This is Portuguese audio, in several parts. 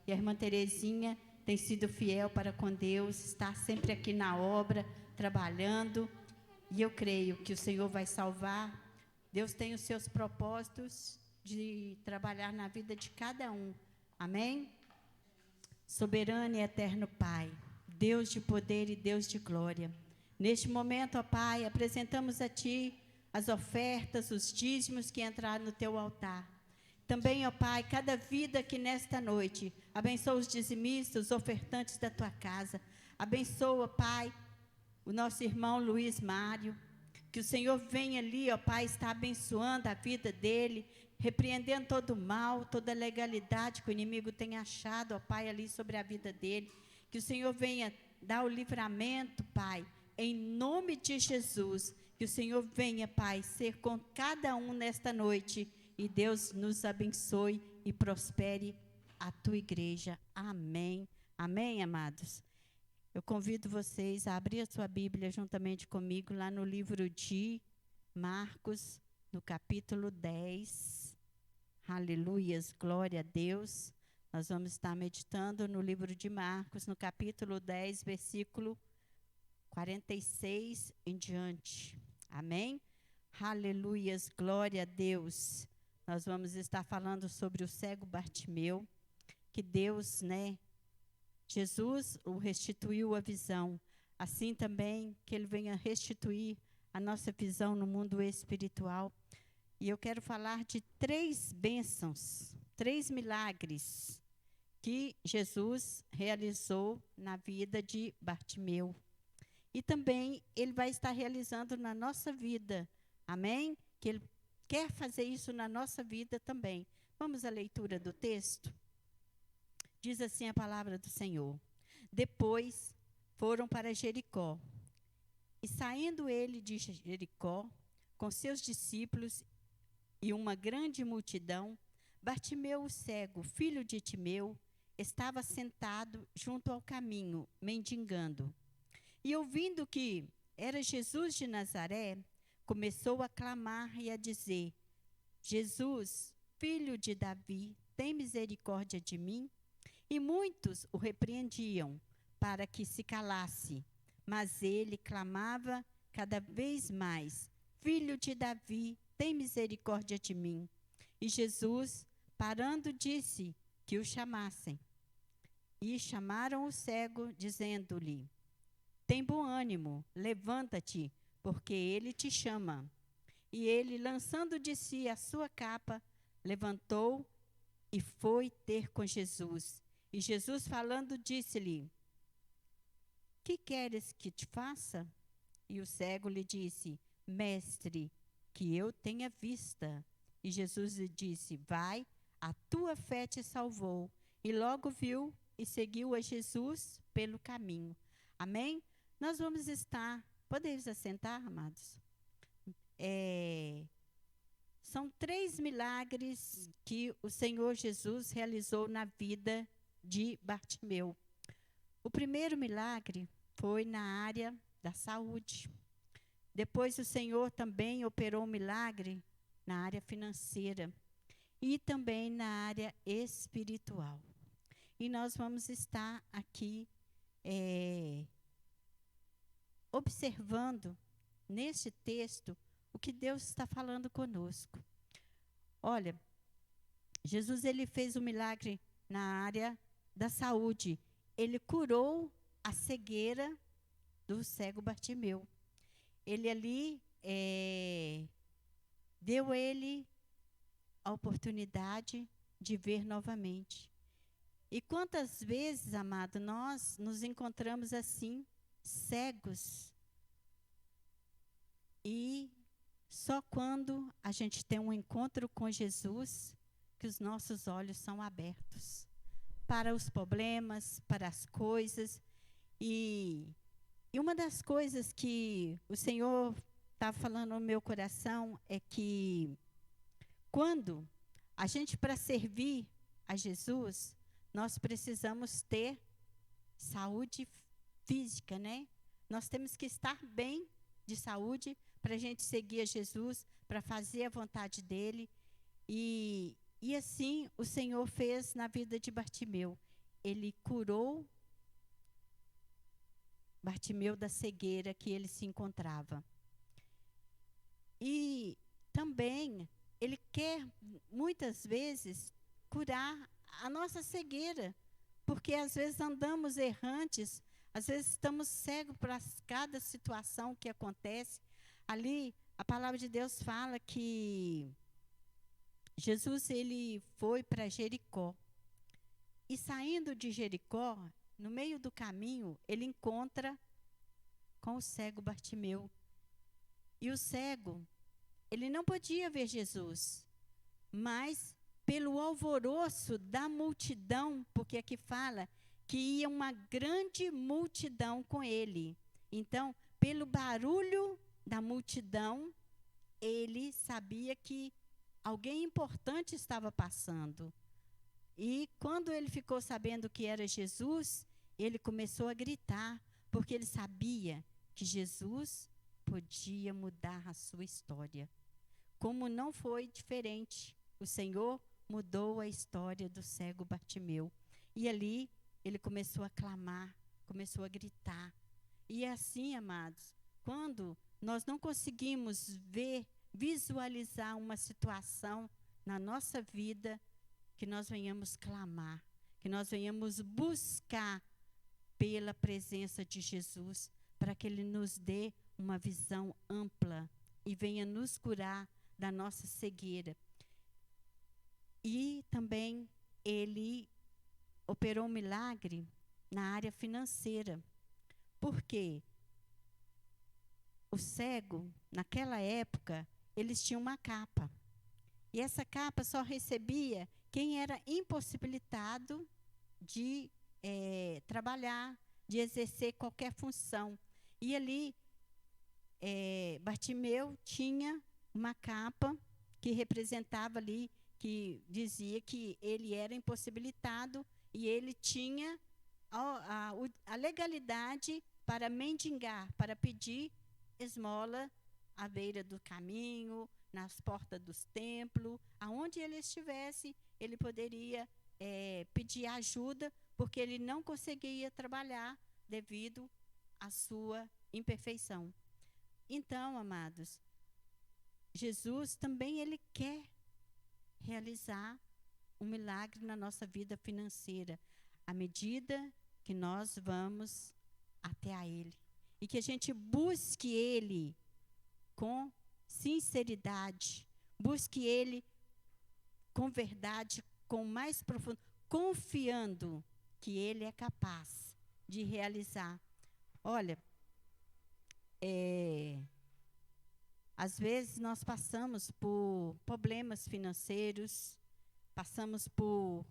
E a irmã Terezinha tem sido fiel para com Deus, está sempre aqui na obra, trabalhando. E eu creio que o Senhor vai salvar. Deus tem os seus propósitos de trabalhar na vida de cada um. Amém? Soberano e eterno Pai, Deus de poder e Deus de glória. Neste momento, ó Pai, apresentamos a Ti as ofertas, os dízimos que entraram no Teu altar. Também, ó Pai, cada vida que nesta noite, abençoa os dizimistas, os ofertantes da Tua casa. Abençoa, Pai, o nosso irmão Luiz Mário. Que o Senhor venha ali, ó Pai, está abençoando a vida dele, repreendendo todo o mal, toda a legalidade que o inimigo tem achado, ó Pai, ali sobre a vida dele. Que o Senhor venha dar o livramento, Pai, em nome de Jesus. Que o Senhor venha, Pai, ser com cada um nesta noite. E Deus nos abençoe e prospere a Tua igreja. Amém. Amém, amados. Eu convido vocês a abrir a sua Bíblia juntamente comigo lá no livro de Marcos, no capítulo 10. Aleluias, glória a Deus. Nós vamos estar meditando no livro de Marcos, no capítulo 10, versículo 46 em diante. Amém? Aleluias, glória a Deus. Nós vamos estar falando sobre o cego Bartimeu, que Deus, Jesus o restituiu a visão, assim também que Ele venha restituir a nossa visão no mundo espiritual. E eu quero falar de 3 bênçãos, 3 milagres que Jesus realizou na vida de Bartimeu. E também Ele vai estar realizando na nossa vida, amém? Que Ele quer fazer isso na nossa vida também. Vamos à leitura do texto? Diz assim a palavra do Senhor. Depois foram para Jericó. E saindo ele de Jericó, com seus discípulos e uma grande multidão, Bartimeu o cego, filho de Timeu, estava sentado junto ao caminho, mendigando. E ouvindo que era Jesus de Nazaré, começou a clamar e a dizer: Jesus, filho de Davi, tem misericórdia de mim? E muitos o repreendiam para que se calasse, mas ele clamava cada vez mais: Filho de Davi, tem misericórdia de mim. E Jesus, parando, disse que o chamassem. E chamaram o cego, dizendo-lhe: Tem bom ânimo, levanta-te, porque ele te chama. E ele, lançando de si a sua capa, levantou e foi ter com Jesus. E Jesus, falando, disse-lhe: Que queres que te faça? E o cego lhe disse: Mestre, que eu tenha vista. E Jesus lhe disse: Vai, a tua fé te salvou. E logo viu e seguiu a Jesus pelo caminho. Amém? Nós vamos estar... Podemos assentar, amados? São 3 milagres que o Senhor Jesus realizou na vida de Bartimeu. O primeiro milagre foi na área da saúde. Depois o Senhor também operou um milagre na área financeira e também na área espiritual. E nós vamos estar aqui observando neste texto o que Deus está falando conosco. Olha, Jesus ele fez um milagre na área da saúde. Ele curou a cegueira do cego Bartimeu. Ele ali deu a ele a oportunidade de ver novamente. E quantas vezes, amado, nós nos encontramos assim, cegos, e só quando a gente tem um encontro com Jesus que os nossos olhos são abertos para os problemas, para as coisas. E uma das coisas que o Senhor está falando no meu coração é que quando a gente, para servir a Jesus, nós precisamos ter saúde física, Nós temos que estar bem de saúde para a gente seguir a Jesus, para fazer a vontade dele. E assim o Senhor fez na vida de Bartimeu. ele curou Bartimeu da cegueira que ele se encontrava. E também ele quer, muitas vezes, curar a nossa cegueira, porque às vezes andamos errantes, às vezes estamos cegos para cada situação que acontece. Ali, a palavra de Deus fala que Jesus ele foi para Jericó. E saindo de Jericó, no meio do caminho, ele encontra com o cego Bartimeu. E o cego, ele não podia ver Jesus, mas pelo alvoroço da multidão, porque aqui fala que ia uma grande multidão com ele. Então, pelo barulho da multidão, ele sabia que alguém importante estava passando. E quando ele ficou sabendo que era Jesus, ele começou a gritar, porque ele sabia que Jesus podia mudar a sua história. Como não foi diferente, o Senhor mudou a história do cego Bartimeu. E ali ele começou a clamar, começou a gritar. E é assim, amados, quando nós não conseguimos visualizar uma situação na nossa vida, que nós venhamos clamar, que nós venhamos buscar pela presença de Jesus, para que Ele nos dê uma visão ampla e venha nos curar da nossa cegueira. E também Ele operou um milagre na área financeira. Por quê? O cego, naquela época, eles tinham uma capa. E essa capa só recebia quem era impossibilitado de trabalhar, de exercer qualquer função. E ali, Bartimeu tinha uma capa que representava ali, que dizia que ele era impossibilitado e ele tinha a legalidade para mendigar, para pedir esmola à beira do caminho, nas portas dos templos, aonde ele estivesse, ele poderia pedir ajuda, porque ele não conseguia trabalhar devido à sua imperfeição. Então, amados, Jesus também ele quer realizar um milagre na nossa vida financeira, à medida que nós vamos até a Ele. E que a gente busque Ele com sinceridade, busque Ele com verdade, com mais profundo, confiando que Ele é capaz de realizar. Olha, às vezes nós passamos por problemas financeiros, passamos por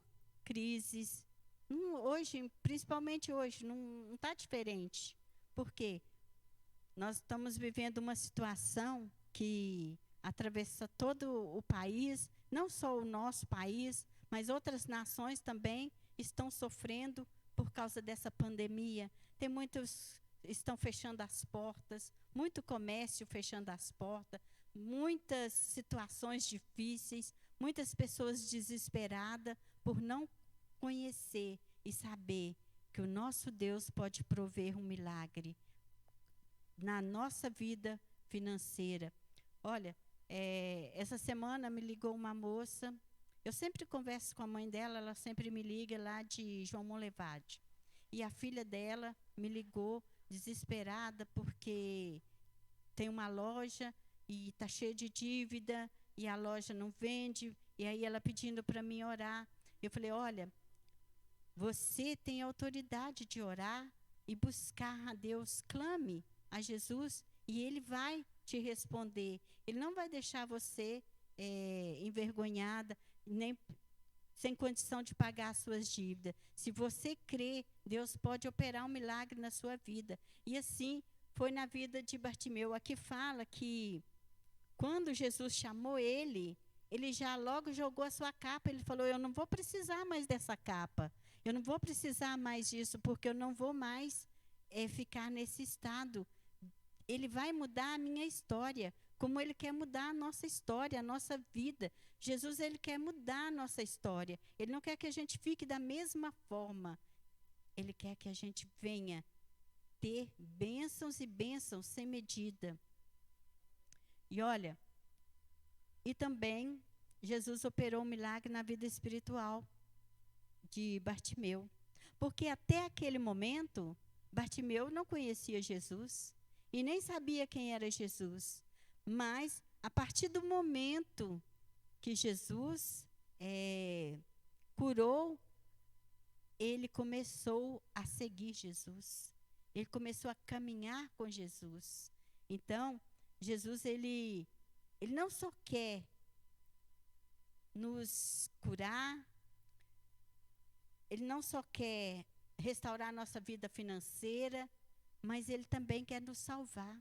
crises. Hoje, principalmente hoje, não está diferente. Por quê? Nós estamos vivendo uma situação que atravessa todo o país, não só o nosso país, mas outras nações também estão sofrendo por causa dessa pandemia. Tem muitos estão fechando as portas, muito comércio fechando as portas, muitas situações difíceis, muitas pessoas desesperadas por não conhecer e saber que o nosso Deus pode prover um milagre na nossa vida financeira. Olha, essa semana me ligou uma moça, eu sempre converso com a mãe dela, ela sempre me liga lá de João Monlevade. E a filha dela me ligou desesperada porque tem uma loja e está cheia de dívida e a loja não vende, e aí ela pedindo para mim orar. Eu falei, olha, você tem autoridade de orar e buscar a Deus, clame a Jesus e Ele vai te responder. Ele não vai deixar você envergonhada, nem sem condição de pagar as suas dívidas. Se você crê, Deus pode operar um milagre na sua vida. E assim foi na vida de Bartimeu. Aqui fala que quando Jesus chamou ele já logo jogou a sua capa. Ele falou, eu não vou precisar mais dessa capa. Eu não vou precisar mais disso, porque eu não vou mais ficar nesse estado. Ele vai mudar a minha história, como Ele quer mudar a nossa história, a nossa vida. Jesus, Ele quer mudar a nossa história. Ele não quer que a gente fique da mesma forma. Ele quer que a gente venha ter bênçãos e bênçãos sem medida. E olha, e também Jesus operou um milagre na vida espiritual de Bartimeu. Porque até aquele momento, Bartimeu não conhecia Jesus e nem sabia quem era Jesus. Mas, a partir do momento que Jesus curou, ele começou a seguir Jesus. Ele começou a caminhar com Jesus. Então, Jesus, ele não só quer nos curar, ele não só quer restaurar nossa vida financeira, mas ele também quer nos salvar,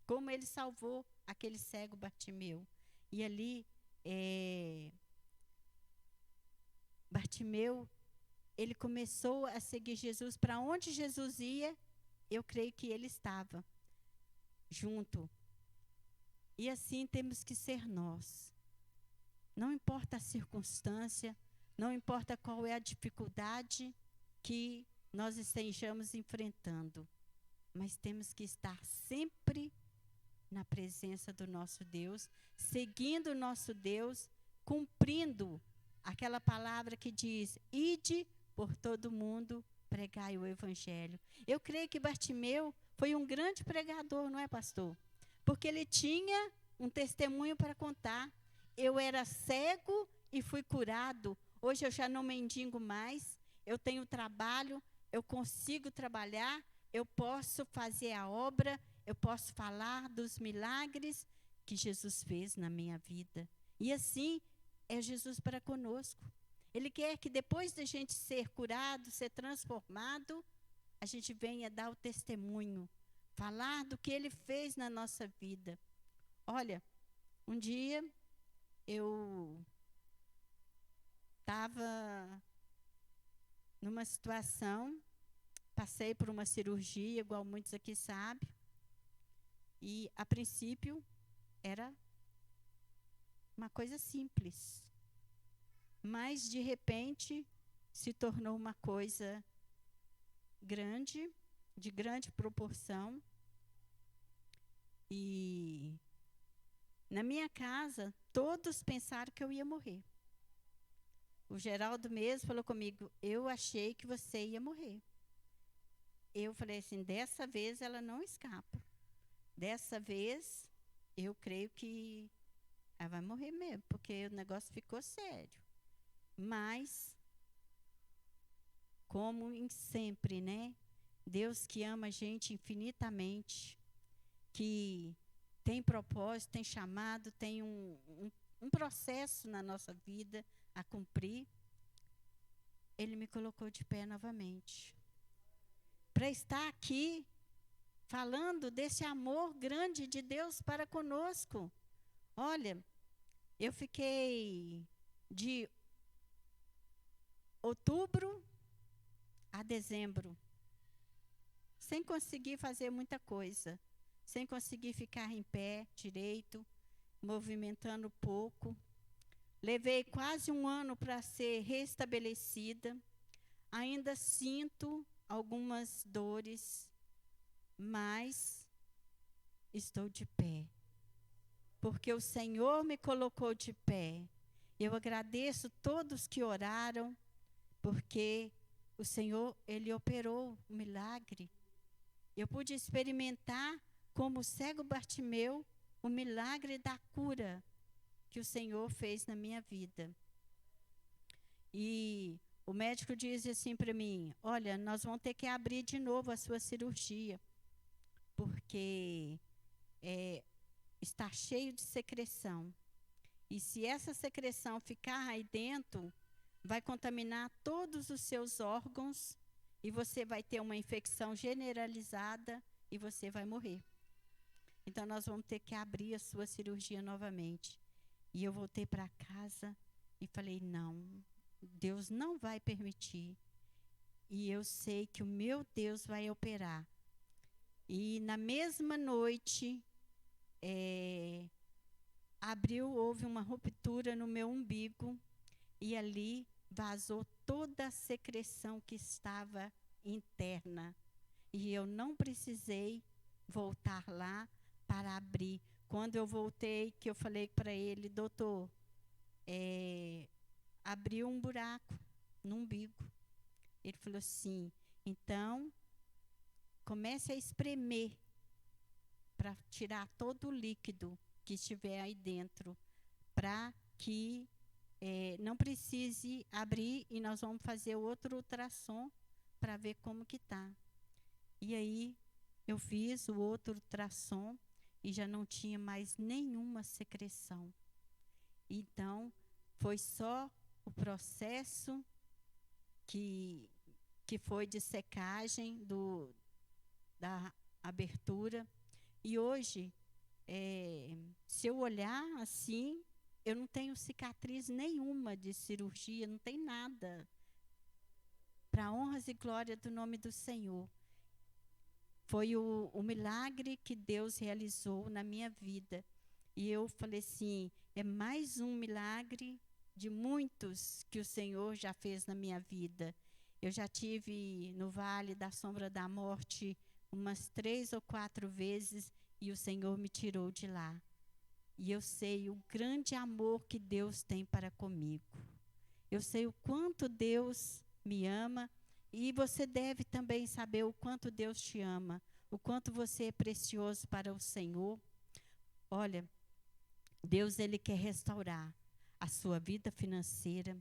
como ele salvou aquele cego Bartimeu. E ali, Bartimeu, ele começou a seguir Jesus. Para onde Jesus ia, eu creio que ele estava junto. E assim temos que ser nós. Não importa a circunstância, não importa qual é a dificuldade que nós estejamos enfrentando, mas temos que estar sempre na presença do nosso Deus, seguindo o nosso Deus, cumprindo aquela palavra que diz: ide por todo mundo, pregai o evangelho. Eu creio que Bartimeu foi um grande pregador, não é, pastor? Porque ele tinha um testemunho para contar. Eu era cego e fui curado. Hoje eu já não mendigo mais. Eu tenho trabalho, eu consigo trabalhar, eu posso fazer a obra, eu posso falar dos milagres que Jesus fez na minha vida. E assim é Jesus para conosco. Ele quer que depois da gente ser curado, ser transformado, a gente venha dar o testemunho, falar do que Ele fez na nossa vida. Olha, um dia eu estava numa situação, passei por uma cirurgia, igual muitos aqui sabem, e a princípio era uma coisa simples, mas de repente se tornou uma coisa grande, de grande proporção. E na minha casa, todos pensaram que eu ia morrer. O Geraldo mesmo falou comigo: eu achei que você ia morrer. Eu falei assim: dessa vez ela não escapa. Dessa vez, eu creio que ela vai morrer mesmo, porque o negócio ficou sério. Mas, como em sempre, né? Deus que ama a gente infinitamente, que tem propósito, tem chamado, tem um processo na nossa vida a cumprir, Ele me colocou de pé novamente. Para estar aqui, falando desse amor grande de Deus para conosco. Olha, eu fiquei de outubro a dezembro, sem conseguir fazer muita coisa, sem conseguir ficar em pé direito, movimentando pouco. Levei quase um ano para ser restabelecida. Ainda sinto algumas dores, mas estou de pé, porque o Senhor me colocou de pé. Eu agradeço todos que oraram, porque o Senhor, Ele operou um milagre. Eu pude experimentar, como o cego Bartimeu, o milagre da cura que o Senhor fez na minha vida. E o médico disse assim para mim: olha, nós vamos ter que abrir de novo a sua cirurgia, porque está cheio de secreção. E se essa secreção ficar aí dentro, vai contaminar todos os seus órgãos e você vai ter uma infecção generalizada e você vai morrer. Então, nós vamos ter que abrir a sua cirurgia novamente. E eu voltei para casa e falei: não, Deus não vai permitir. E eu sei que o meu Deus vai operar. E na mesma noite, houve uma ruptura no meu umbigo e ali vazou toda a secreção que estava interna. E eu não precisei voltar lá para abrir. Quando eu voltei, que eu falei para ele, doutor, abriu um buraco no umbigo. Ele falou assim, então, comece a espremer para tirar todo o líquido que estiver aí dentro, para que não precise abrir e nós vamos fazer outro ultrassom para ver como que está. E aí, eu fiz o outro ultrassom e já não tinha mais nenhuma secreção. Então, foi só o processo que foi de secagem da abertura. E hoje, se eu olhar assim, eu não tenho cicatriz nenhuma de cirurgia, não tem nada. Para honras e glória do nome do Senhor. Foi o milagre que Deus realizou na minha vida. E eu falei assim, é mais um milagre de muitos que o Senhor já fez na minha vida. Eu já tive no Vale da Sombra da Morte umas 3 ou 4 vezes e o Senhor me tirou de lá. E eu sei o grande amor que Deus tem para comigo. Eu sei o quanto Deus me ama e você deve também saber o quanto Deus te ama, o quanto você é precioso para o Senhor. Olha, Deus, Ele quer restaurar a sua vida financeira,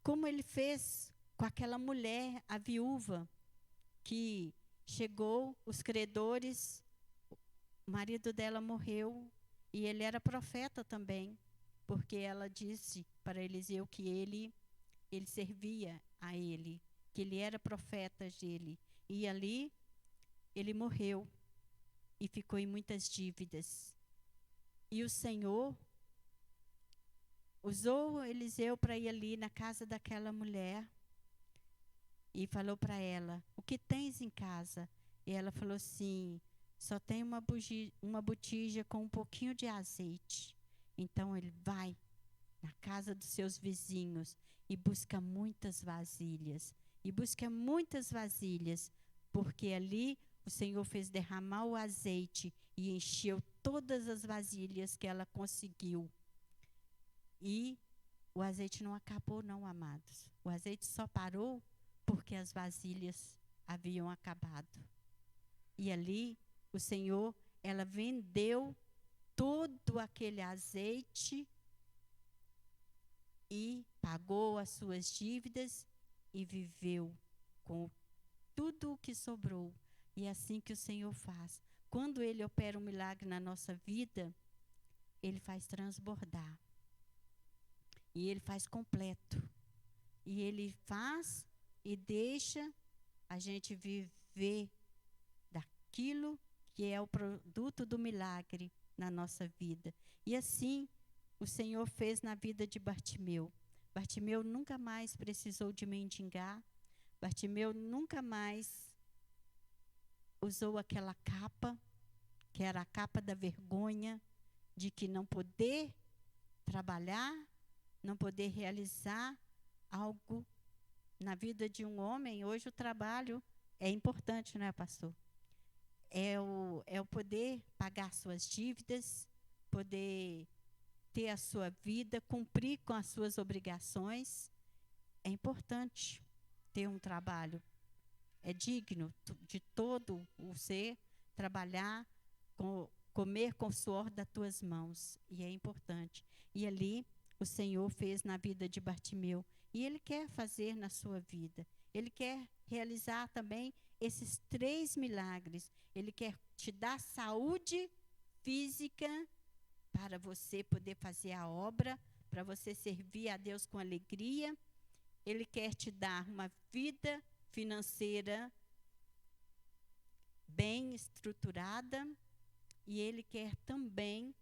como Ele fez com aquela mulher, a viúva, que chegou, os credores, o marido dela morreu, e ele era profeta também, porque ela disse para Eliseu que ele servia a ele, que ele era profeta dele. E ali, ele morreu e ficou em muitas dívidas. E o Senhor usou Eliseu para ir ali na casa daquela mulher e falou para ela, o que tens em casa? E ela falou assim, só tem uma botija com um pouquinho de azeite. Então ele vai na casa dos seus vizinhos e busca muitas vasilhas. E busca muitas vasilhas, porque ali o Senhor fez derramar o azeite e encheu todas as vasilhas que ela conseguiu. E o azeite não acabou não, amados. O azeite só parou porque as vasilhas haviam acabado. E ali o Senhor, ela vendeu todo aquele azeite e pagou as suas dívidas e viveu com tudo o que sobrou. E é assim que o Senhor faz. Quando Ele opera um milagre na nossa vida, Ele faz transbordar. E Ele faz completo. E Ele faz e deixa a gente viver daquilo que é o produto do milagre na nossa vida. E assim o Senhor fez na vida de Bartimeu. Bartimeu nunca mais precisou de mendigar. Bartimeu nunca mais usou aquela capa, que era a capa da vergonha, de que não poder trabalhar, não poder realizar algo na vida de um homem. Hoje o trabalho é importante, não é, pastor? É o poder pagar suas dívidas, poder ter a sua vida, cumprir com as suas obrigações. É importante ter um trabalho. É digno de todo o ser trabalhar, comer com o suor das tuas mãos. E é importante. E ali o Senhor fez na vida de Bartimeu. E Ele quer fazer na sua vida. Ele quer realizar também esses 3 milagres. Ele quer te dar saúde física para você poder fazer a obra, para você servir a Deus com alegria. Ele quer te dar uma vida financeira bem estruturada e Ele quer também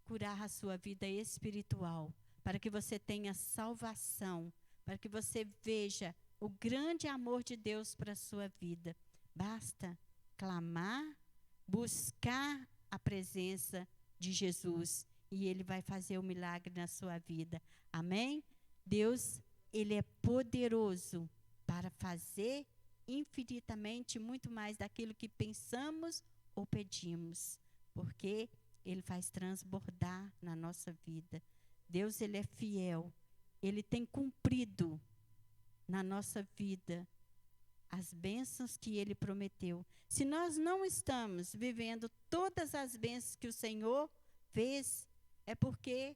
curar a sua vida espiritual, para que você tenha salvação, para que você veja o grande amor de Deus para a sua vida. Basta clamar, buscar a presença de Jesus e Ele vai fazer o milagre na sua vida. Amém? Deus, Ele é poderoso para fazer infinitamente muito mais daquilo que pensamos ou pedimos, porque Ele faz transbordar na nossa vida. Deus, Ele é fiel, Ele tem cumprido na nossa vida as bênçãos que Ele prometeu. Se nós não estamos vivendo todas as bênçãos que o Senhor fez, é porque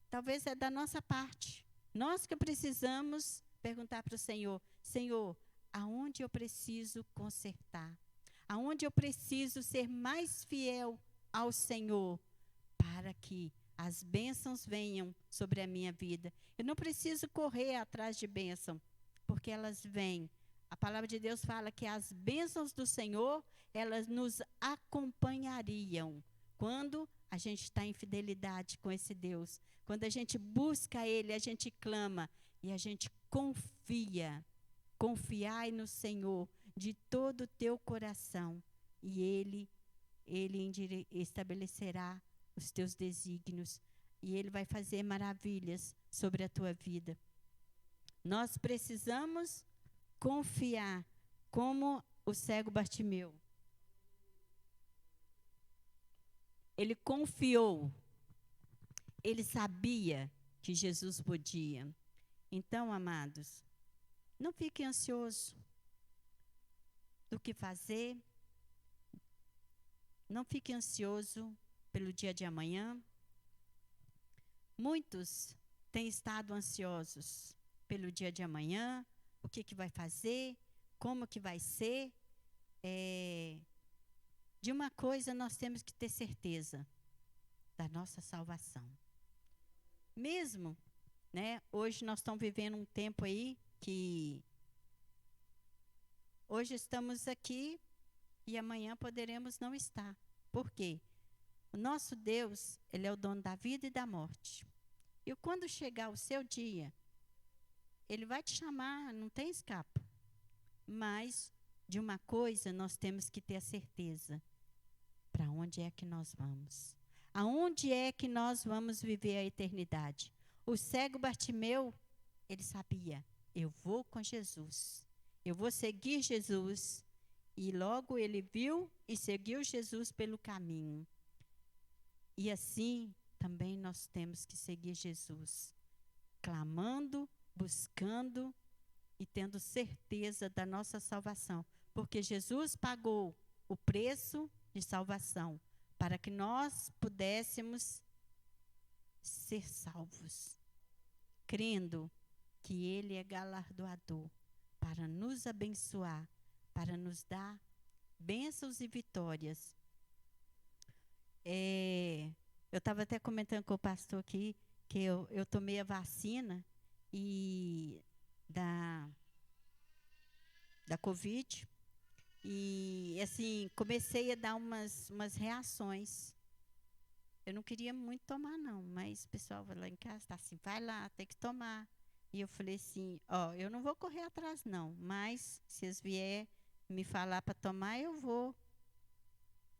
talvez é da nossa parte. Nós que precisamos perguntar para o Senhor: Senhor, aonde eu preciso consertar? Aonde eu preciso ser mais fiel ao Senhor para que as bênçãos venham sobre a minha vida? Eu não preciso correr atrás de bênção, porque elas vêm. A palavra de Deus fala que as bênçãos do Senhor, elas nos acompanhariam quando a gente está em fidelidade com esse Deus. Quando a gente busca Ele, a gente clama e a gente confia. Confiai no Senhor de todo o teu coração e Ele estabelecerá os teus desígnios e Ele vai fazer maravilhas sobre a tua vida. Nós precisamos confiar, como o cego Bartimeu. Ele confiou, ele sabia que Jesus podia. Então, amados, não fique ansioso do que fazer, não fique ansioso pelo dia de amanhã. Muitos têm estado ansiosos pelo dia de amanhã, o que vai fazer, como que vai ser. De uma coisa nós temos que ter certeza, da nossa salvação. Mesmo, né, hoje nós estamos vivendo um tempo aí que hoje estamos aqui e amanhã poderemos não estar. Por quê? O nosso Deus, Ele é o dono da vida e da morte. E quando chegar o seu dia, Ele vai te chamar, não tem escape. Mas de uma coisa nós temos que ter a certeza: para onde é que nós vamos? Aonde é que nós vamos viver a eternidade? O cego Bartimeu, ele sabia: eu vou com Jesus, eu vou seguir Jesus. E logo ele viu e seguiu Jesus pelo caminho. E assim também nós temos que seguir Jesus, clamando, buscando e tendo certeza da nossa salvação, porque Jesus pagou o preço de salvação para que nós pudéssemos ser salvos, crendo que Ele é galardoador para nos abençoar, para nos dar bênçãos e vitórias. Eu estava até comentando com o pastor aqui que eu tomei a vacina e da Covid. E, assim, comecei a dar umas reações. Eu não queria muito tomar, não, mas o pessoal vai lá em casa, está assim, vai lá, tem que tomar. E eu falei assim, eu não vou correr atrás, não, mas se eles vierem me falar para tomar, eu vou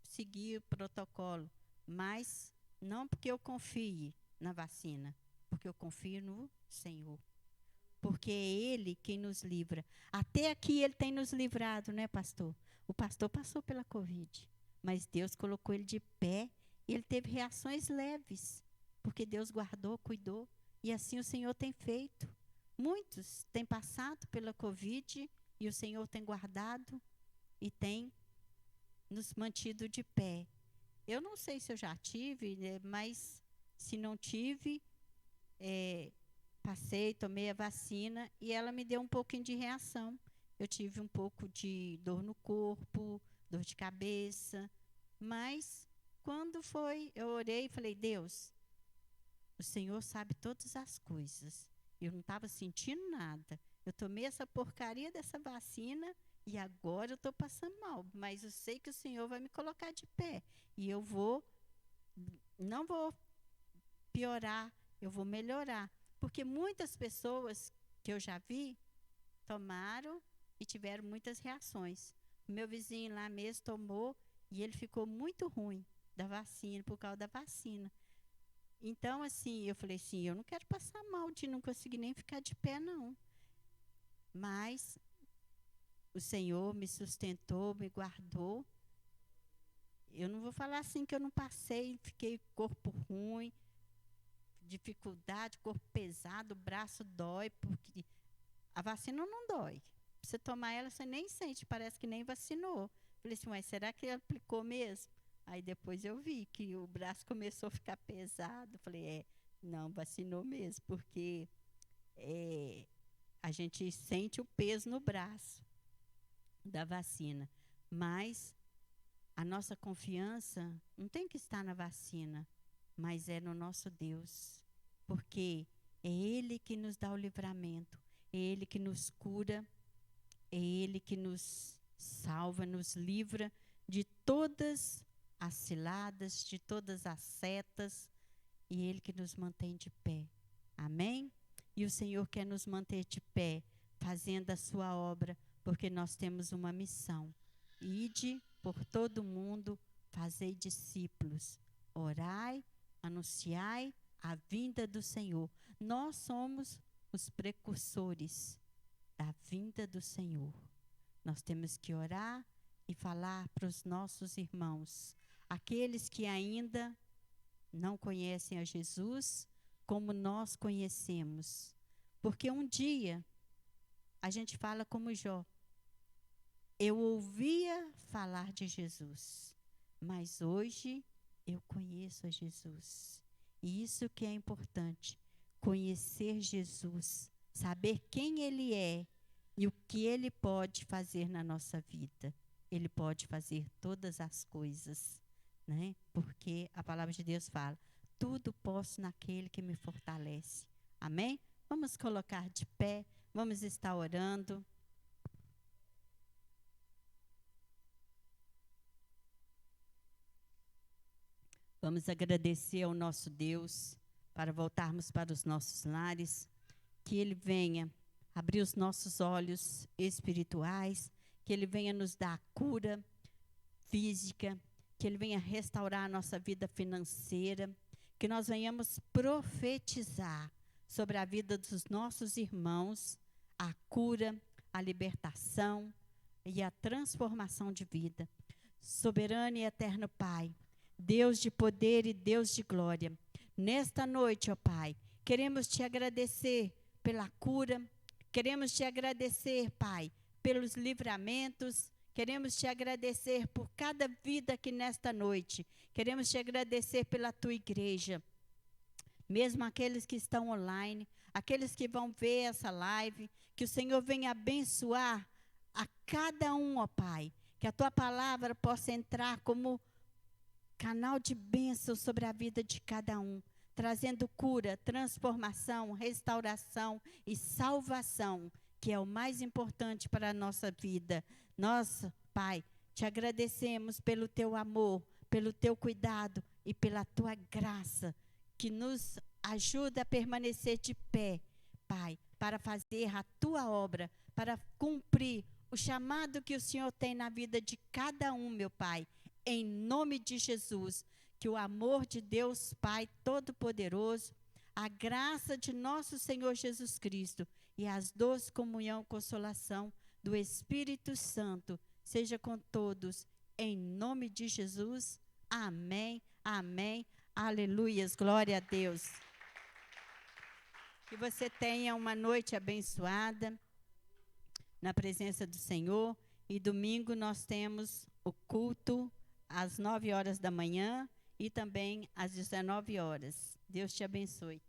seguir o protocolo. Mas não porque eu confie na vacina, porque eu confio no Senhor. Porque é Ele quem nos livra. Até aqui Ele tem nos livrado, né, pastor? O pastor passou pela Covid, mas Deus colocou ele de pé e ele teve reações leves, porque Deus guardou, cuidou, e assim o Senhor tem feito. Muitos têm passado pela Covid e o Senhor tem guardado e tem nos mantido de pé. Eu não sei se eu já tive, né, mas se não tive, passei, tomei a vacina e ela me deu um pouquinho de reação. Eu tive um pouco de dor no corpo, dor de cabeça, mas quando foi, eu orei e falei: Deus, o Senhor sabe todas as coisas. Eu não estava sentindo nada. Eu tomei essa porcaria dessa vacina e agora eu estou passando mal, mas eu sei que o Senhor vai me colocar de pé e eu não vou piorar, eu vou melhorar. Porque muitas pessoas que eu já vi tomaram e tiveram muitas reações. O meu vizinho lá mesmo tomou E ele ficou muito ruim da vacina, por causa da vacina. Então, assim, eu falei assim, eu não quero passar mal de não conseguir nem ficar de pé, não. Mas o Senhor me sustentou, me guardou. Eu não vou falar assim que eu não passei, fiquei corpo ruim, dificuldade, corpo pesado, o braço dói, porque a vacina não dói. Você tomar ela, você nem sente, parece que nem vacinou. Falei assim, mas será que ele aplicou mesmo? Aí depois eu vi que o braço começou a ficar pesado. Falei, não, vacinou mesmo, porque a gente sente o peso no braço da vacina. Mas a nossa confiança não tem que estar na vacina, mas é no nosso Deus. Porque é Ele que nos dá o livramento, é Ele que nos cura, é Ele que nos salva, nos livra de todas as ciladas, de todas as setas, e Ele que nos mantém de pé. Amém? E o Senhor quer nos manter de pé, fazendo a sua obra, porque nós temos uma missão. Ide por todo mundo, fazei discípulos, orai, anunciai a vinda do Senhor. Nós somos os precursores da vinda do Senhor. Nós temos que orar e falar para os nossos irmãos, aqueles que ainda não conhecem a Jesus como nós conhecemos. Porque um dia a gente fala como Jó. Eu ouvia falar de Jesus, mas hoje eu conheço a Jesus. E isso que é importante, conhecer Jesus, saber quem Ele é e o que Ele pode fazer na nossa vida. Ele pode fazer todas as coisas, né? Porque a palavra de Deus fala, tudo posso naquele que me fortalece. Amém? Vamos colocar de pé, vamos estar orando. Vamos agradecer ao nosso Deus para voltarmos para os nossos lares, que Ele venha abrir os nossos olhos espirituais, que Ele venha nos dar cura física, que Ele venha restaurar a nossa vida financeira, que nós venhamos profetizar sobre a vida dos nossos irmãos, a cura, a libertação e a transformação de vida. Soberano e eterno Pai, Deus de poder e Deus de glória, nesta noite, ó Pai, queremos te agradecer pela cura, queremos te agradecer, Pai, pelos livramentos, queremos te agradecer por cada vida aqui nesta noite, queremos te agradecer pela tua igreja, mesmo aqueles que estão online, aqueles que vão ver essa live, que o Senhor venha abençoar a cada um, ó Pai, que a tua palavra possa entrar como canal de bênção sobre a vida de cada um, trazendo cura, transformação, restauração e salvação, que é o mais importante para a nossa vida. Nós, Pai, te agradecemos pelo teu amor, pelo teu cuidado e pela tua graça, que nos ajuda a permanecer de pé, Pai, para fazer a tua obra, para cumprir o chamado que o Senhor tem na vida de cada um, meu Pai. Em nome de Jesus, que o amor de Deus Pai Todo-Poderoso, a graça de nosso Senhor Jesus Cristo e as doces comunhão e consolação do Espírito Santo seja com todos, em nome de Jesus. Amém, amém, aleluias, glória a Deus. Que você tenha uma noite abençoada na presença do Senhor, e domingo nós temos o culto às 9 horas da manhã e também às 19 horas. Deus te abençoe.